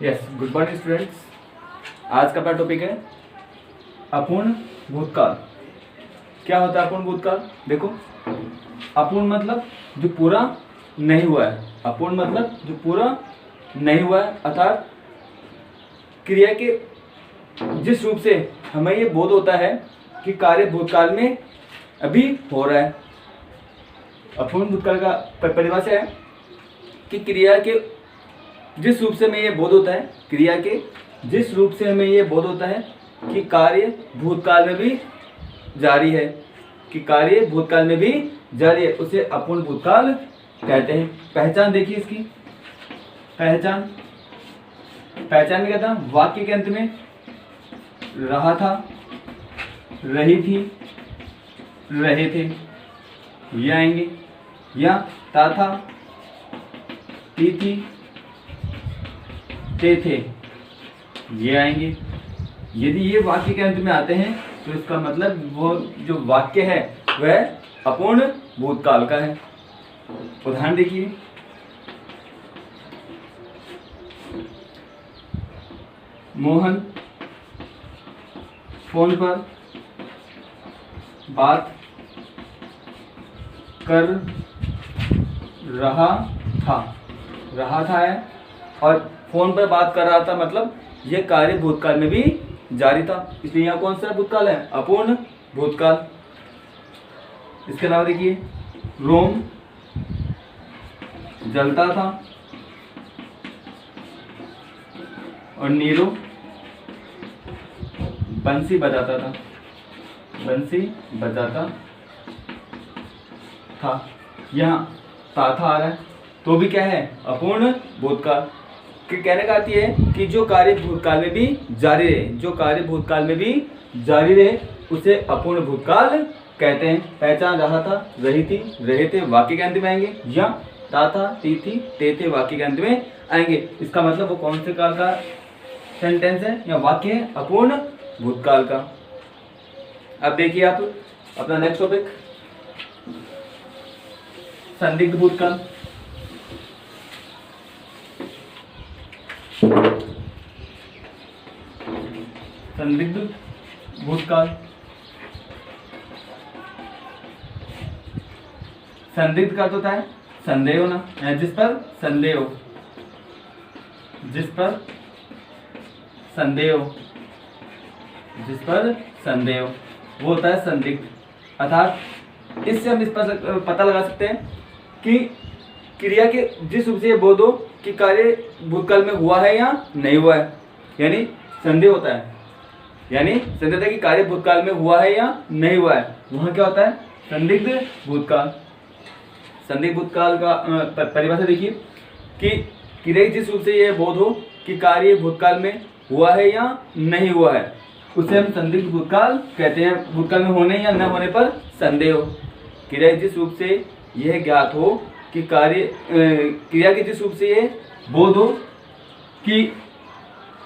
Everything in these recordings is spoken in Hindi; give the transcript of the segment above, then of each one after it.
Yes, good morning students. आज का अपना टॉपिक है अपूर्ण भूतकाल। क्या होता है अपूर्ण भूतकाल? देखो, अपूर्ण मतलब जो पूरा नहीं हुआ है। अपूर्ण मतलब जो पूरा नहीं हुआ है, अर्थात क्रिया के जिस रूप से हमें ये बोध होता है कि कार्य भूतकाल में अभी हो रहा है। अपूर्ण भूतकाल का परिभाषा है कि क्रिया के जिस रूप से हमें ये बोध होता है, क्रिया के जिस रूप से हमें ये बोध होता है कि कार्य भूतकाल में भी जारी है, कि कार्य भूतकाल में भी जारी है, उसे अपूर्ण भूतकाल कहते हैं। पहचान देखिए इसकी। पहचान में क्या था? वाक्य के अंत में रहा था, रही थी, रहे थे, ये आएंगे, या था, थी, थे, ये आएंगे। यदि ये वाक्य के अंत में आते हैं तो इसका मतलब वो जो वाक्य है वह अपूर्ण भूतकाल का है। उदाहरण देखिए, मोहन फोन पर बात कर रहा था है, और फोन पर बात कर रहा था मतलब यह कार्य भूतकाल में भी जारी था, इसलिए यहाँ कौन सा भूतकाल है? अपूर्ण भूतकाल। इसके अलावा देखिए, रोम जलता था और नीरू बंसी बजाता था, यहाँ था आ रहा है तो भी क्या है? अपूर्ण भूतकाल। कि कहने का अर्थ ये है कि जो कार्य भूतकाल में भी जारी रहे, जो कार्य भूतकाल में भी जारी रहे उसे अपूर्ण भूतकाल कहते हैं। पहचान रहा था, रही थी, रहे थे, वाक्य के अंत में आएंगे, या था, थी, थे, वाक्य के अंत में आएंगे। इसका मतलब वो कौन से काल का सेंटेंस है या वाक्य है? अपूर्ण भूतकाल का। अब देखिए आप अपना नेक्स्ट टॉपिक, संदिग्ध भूतकाल। संदिग्ध भूतकाल, संदिग्ध का तो होता है संदेह होना, जिस पर संदेह हो, जिस पर संदेह हो, वो होता है संदिग्ध। अर्थात इससे हम इस पर पता लगा सकते हैं कि क्रिया के जिस रूप से ये बोध हो कि कार्य भूतकाल में हुआ है या नहीं हुआ है, यानी संदेह होता है, कि कार्य भूतकाल में हुआ है या नहीं हुआ है, वहाँ क्या होता है? संदिग्ध भूतकाल। संदिग्ध भूतकाल का परिभाषा देखिए कि क्रिया जिस रूप से यह बोध हो कि कार्य भूतकाल में हुआ है या नहीं हुआ है, उसे हम संदिग्ध भूतकाल कहते हैं। भूतकाल में होने या न होने पर संदेह हो। क्रिया जिस रूप से यह ज्ञात हो कि क्रिया के जिस रूप से यह बोध हो कि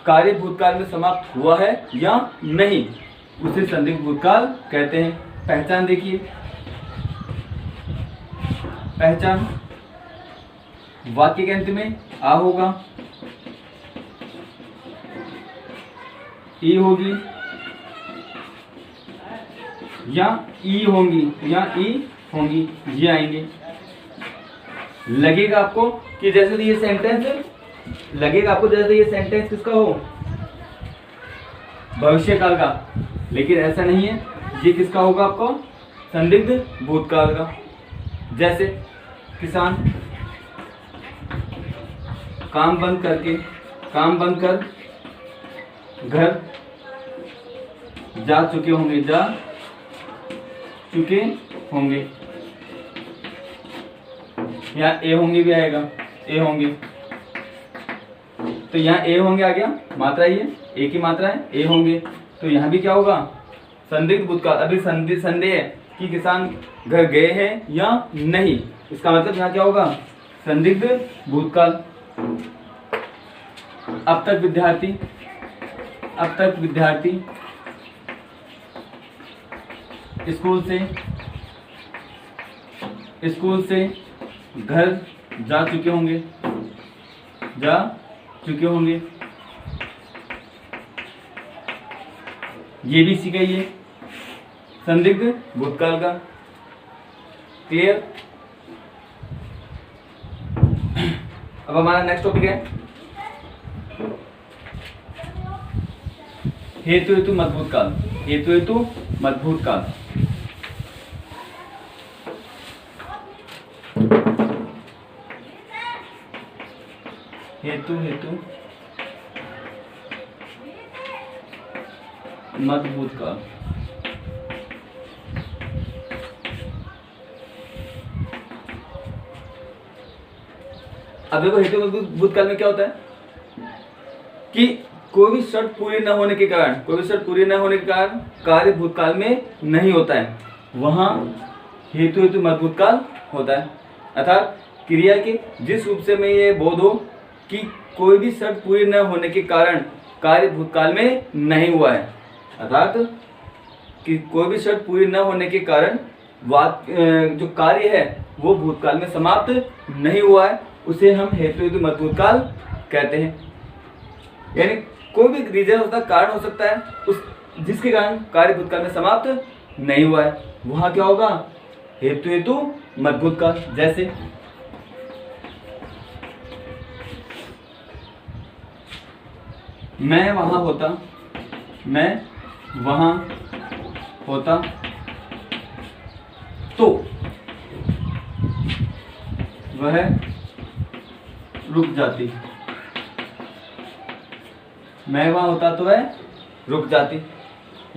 कार्य भूतकाल में समाप्त हुआ है या नहीं, उसे संदिग्ध भूतकाल कहते हैं। पहचान देखिए, पहचान वाक्य के अंत में आ होगा, ई होगी, या ई होंगी, ये आएंगे। लगेगा आपको कि जैसे ये सेंटेंस किसका हो? भविष्यकाल का, लेकिन ऐसा नहीं है। ये किसका होगा आपको? संदिग्ध भूतकाल का। जैसे किसान काम बंद कर घर जा चुके होंगे, यहाँ ए होंगे भी आएगा, ए होंगे, तो यहाँ ए होंगे आ गया, मात्रा ही है, ए की मात्रा है, ए होंगे, तो यहाँ भी क्या होगा? संदिग्ध भूतकाल। अभी संदेह है कि किसान घर गए हैं या नहीं, इसका मतलब यहाँ क्या होगा? संदिग्ध भूतकाल। अब तक विद्यार्थी स्कूल से घर जा चुके होंगे, ये भी सीखा ही है संदिग्ध भूतकाल का। क्लियर। अब हमारा नेक्स्ट टॉपिक है हेतु हेतु मजबूत काल। हेतु हेतु मजबूत काल। हेतु हेतु मजबूत काल। अब देखो हेतु मजबूत काल में क्या होता है कि कोई भी शर्त पूरी न होने के कारण, कोई भी शर्त पूरी न होने के कारण कार्य भूतकाल में नहीं होता है, वहां हेतु हेतु मजबूत काल होता है। अर्थात क्रिया के जिस रूप से में ये बोध हो कि कोई भी शर्त पूरी न होने के कारण कार्य भूतकाल में नहीं हुआ है, अर्थात कि कोई भी शर्त पूरी न होने के कारण जो कार्य है वो भूतकाल में समाप्त नहीं हुआ है, उसे हम हेतु हेतु मजबूत काल कहते हैं। यानी कोई भी रीजन होता है, कारण हो सकता है उस जिसके कारण कार्य भूतकाल में समाप्त नहीं हुआ है, वहां क्या होगा हेतु हेतु मजबूत काल। जैसे मैं वहां होता, मैं वहां होता तो वह रुक जाती। मैं वहां होता तो वह रुक जाती।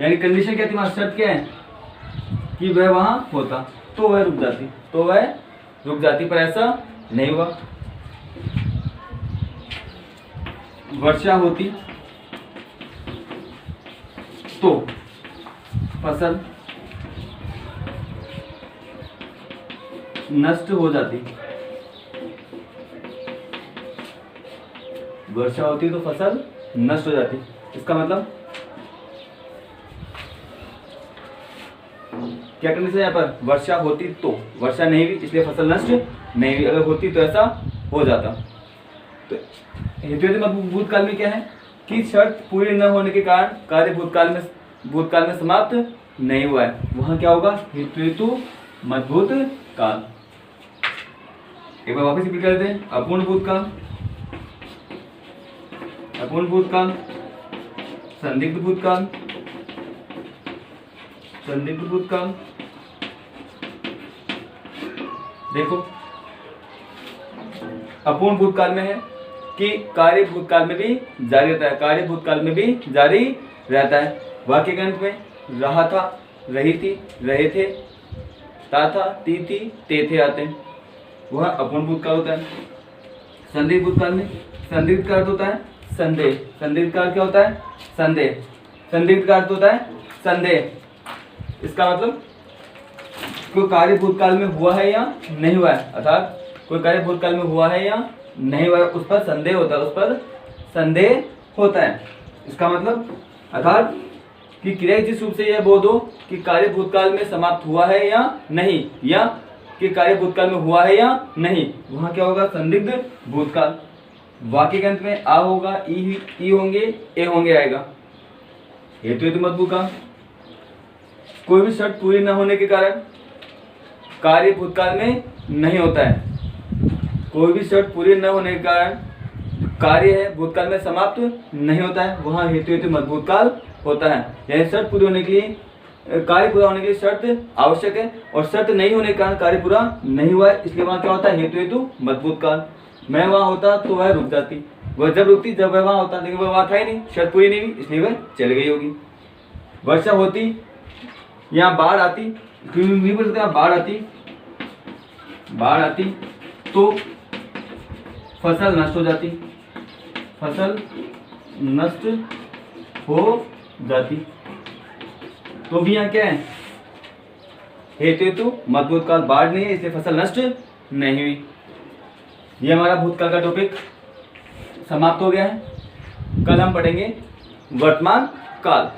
यानी कंडीशन क्या थी, हमारा शर्त क्या है कि वह वहां होता तो वह रुक जाती, तो वह रुक जाती, पर ऐसा नहीं हुआ। वर्षा होती तो फसल नष्ट हो जाती। वर्षा होती तो फसल नष्ट हो जाती। इसका मतलब क्या करने से, यहाँ पर वर्षा होती तो, वर्षा नहीं हुई इसलिए फसल नष्ट नहीं हुई, अगर होती तो ऐसा हो जाता। तो हेतु हेतु मजबूत काल में क्या है कि शर्त पूरी न होने के कारण कार्य भूतकाल में समाप्त नहीं हुआ है, वहां क्या होगा हेतु हेतु मजबूत काल। एक बार वापस रिपीट कर देते हैं। अपूर्ण भूतकाल, अपूर्ण भूतकाल, संदिग्ध भूतकाल, संदिग्ध भूतकाल। देखो अपूर्ण भूतकाल में है कि कार्य भूतकाल में भी जारी रहता है, कार्य भूतकाल में भी जारी रहता है। वाक्य के अंत में रहा था, रही थी, रहे थे, ता था, ती थी, ते थे आते हैं, वह अपूर्ण भूतकाल होता है। संदिग्ध भूतकाल में संदिग्ध का अर्थ होता है संदेह। संदिग्ध का अर्थ क्या होता है संदेह। संदिग्ध का अर्थ होता है संदेह। इसका मतलब कोई कार्य भूतकाल में हुआ है या नहीं हुआ है, अर्थात कोई कार्य भूतकाल में हुआ है या नहीं हुआ है, उस पर संदेह होता है, उस पर संदेह होता है। इसका मतलब अर्थात कि क्रिया जिस रूप से यह बोध हो कि कार्य भूतकाल में समाप्त हुआ है या नहीं, या कि कार्य भूतकाल में हुआ है या नहीं, वहां क्या होगा संदिग्ध भूतकाल। वाक्य के अंत में आ होगा, ई होंगे, ए होंगे आएगा। हेतु हेतु मजबूत काल, कोई भी शर्त पूरी न होने के कारण कार्य भूतकाल में नहीं होता है। कोई भी शर्त पूरी न होने के कारण कार्य है भूतकाल में समाप्त नहीं होता है, वहां हेतु हेतु मजबूत काल होता है। यानी शर्त पूरी होने के लिए, कार्य पूरा होने के लिए शर्त आवश्यक है, और शर्त नहीं होने के कारण कार्य पूरा नहीं हुआ है, इसलिए वहां क्या होता है हेतु हेतु मजबूत काल। मैं वहां होता तो वह रुक जाती, वह जब रुकती जब वह वहां होता, लेकिन वह वहां था ही नहीं, शर्त पूरी नहीं हुई इसलिए वह चल गई होगी। वर्षा होती, यहाँ बाढ़ आती, बाढ़ आती, बाढ़ आती तो फसल नष्ट हो जाती, फसल नष्ट हो जाती। तो भी यहाँ क्या है हेतु हेतु मजबूत काल, बाढ़ नहीं है इसलिए फसल नष्ट नहीं हुई। ये हमारा भूतकाल का टॉपिक समाप्त हो गया है। कल हम पढ़ेंगे वर्तमान काल।